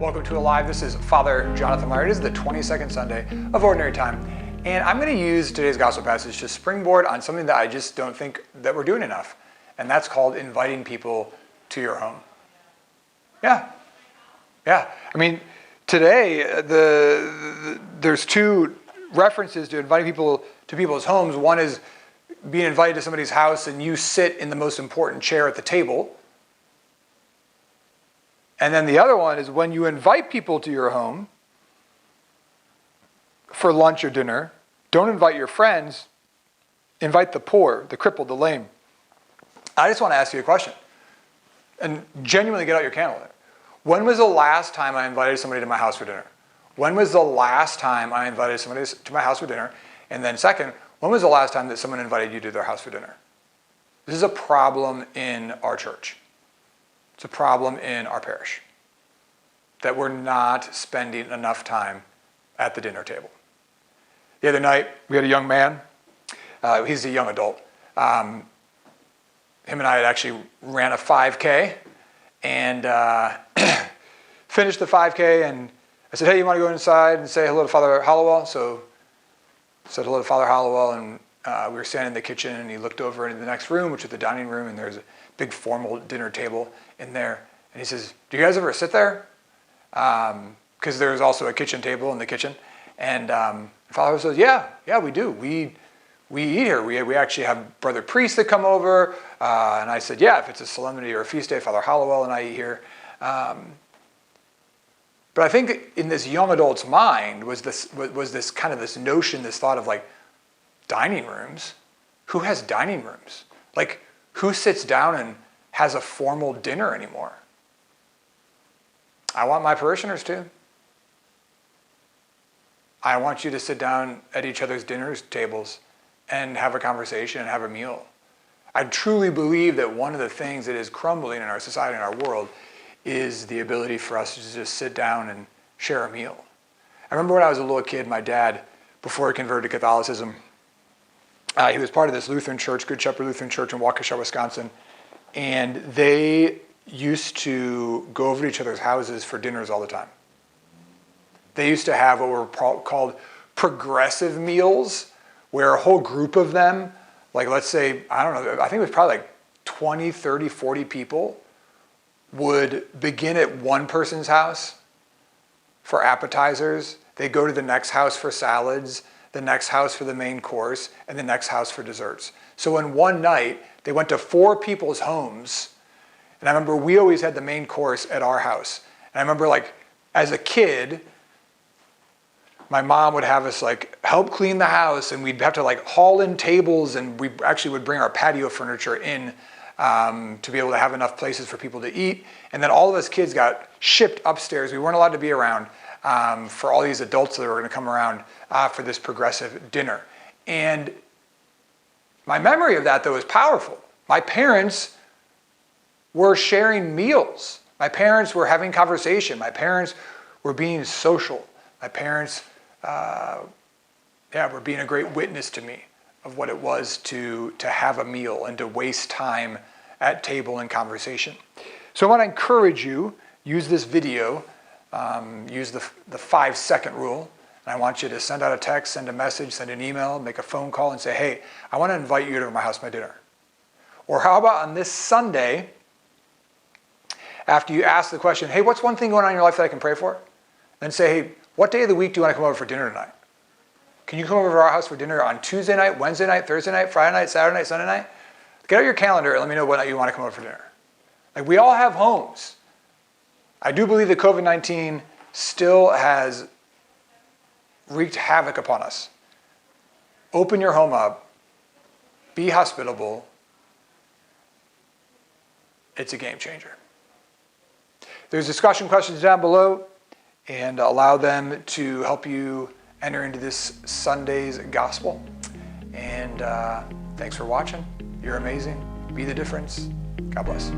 Welcome to Alive. This is Father Jonathan Meyer. It is the 22nd Sunday of Ordinary Time, and I'm going to use today's gospel passage to springboard on something that I just don't think that we're doing enough, and that's called inviting people to your home. Yeah. I mean, today there's two references to inviting people to people's homes. One is being invited to somebody's house and you sit in the most important chair at the table. And then the other one is when you invite people to your home for lunch or dinner, don't invite your friends, invite the poor, the crippled, the lame. I just want to ask you a question and genuinely get out your calendar. When was the last time I invited somebody to my house for dinner? When was the last time I invited somebody to my house for dinner? And then second, when was the last time that someone invited you to their house for dinner? This is a problem in our church. It's a problem in our parish that we're not spending enough time at the dinner table. The other night, we had a young man. He's a young adult. Him and I had actually ran a 5K and finished the 5K. And I said, hey, you want to go inside and say hello to Father Hollowell? So I said hello to Father Hollowell, and we were standing in the kitchen, and he looked over into the next room, which is the dining room, and there's a big formal dinner table in there. And he says, do you guys ever sit there? Because there's also a kitchen table in the kitchen. And Father says, yeah, we do. We eat here. We actually have brother priests that come over. And I said, yeah, if it's a solemnity or a feast day, Father Hollowell and I eat here. But I think in this young adult's mind was this kind of this notion, this thought of like dining rooms. Who has dining rooms? Like, who sits down and has a formal dinner anymore? I want my parishioners to. I want you to sit down at each other's dinner tables and have a conversation and have a meal. I truly believe that one of the things that is crumbling in our society and our world is the ability for us to just sit down and share a meal. I remember when I was a little kid, my dad, before he converted to Catholicism, he was part of this Lutheran church, Good Shepherd Lutheran Church in Waukesha, Wisconsin, and they used to go over to each other's houses for dinners all the time. They used to have what were called progressive meals, where a whole group of them, like let's say, I don't know, I think it was probably like 20, 30, 40 people, would begin at one person's house for appetizers. They'd go to the next house for salads, the next house for the main course, and the next house for desserts. So in one night, they went to 4 people's homes. And I remember we always had the main course at our house. And I remember like, as a kid, my mom would have us like help clean the house, and we'd have to like haul in tables, and we actually would bring our patio furniture in to be able to have enough places for people to eat. And then all of us kids got shipped upstairs. We weren't allowed to be around for all these adults that were going to come around for this progressive dinner. And my memory of that, though, is powerful. My parents were sharing meals. My parents were having conversation. My parents were being social. My parents were being a great witness to me of what it was to have a meal and to waste time at table and conversation. So I want to encourage you, use this video, use the 5-second rule. And I want you to send out a text, send a message, send an email, make a phone call and say, hey, I want to invite you to my house for my dinner. Or how about on this Sunday, after you ask the question, hey, what's one thing going on in your life that I can pray for? Then say, hey, what day of the week do you want to come over for dinner tonight? Can you come over to our house for dinner on Tuesday night, Wednesday night, Thursday night, Friday night, Saturday night, Sunday night? Get out your calendar and let me know when night you want to come over for dinner. Like, we all have homes. I do believe that COVID-19 still has wreaked havoc upon us. Open your home up. Be hospitable. It's a game changer. There's discussion questions down below, and allow them to help you enter into this Sunday's gospel. And thanks for watching. You're amazing. Be the difference. God bless.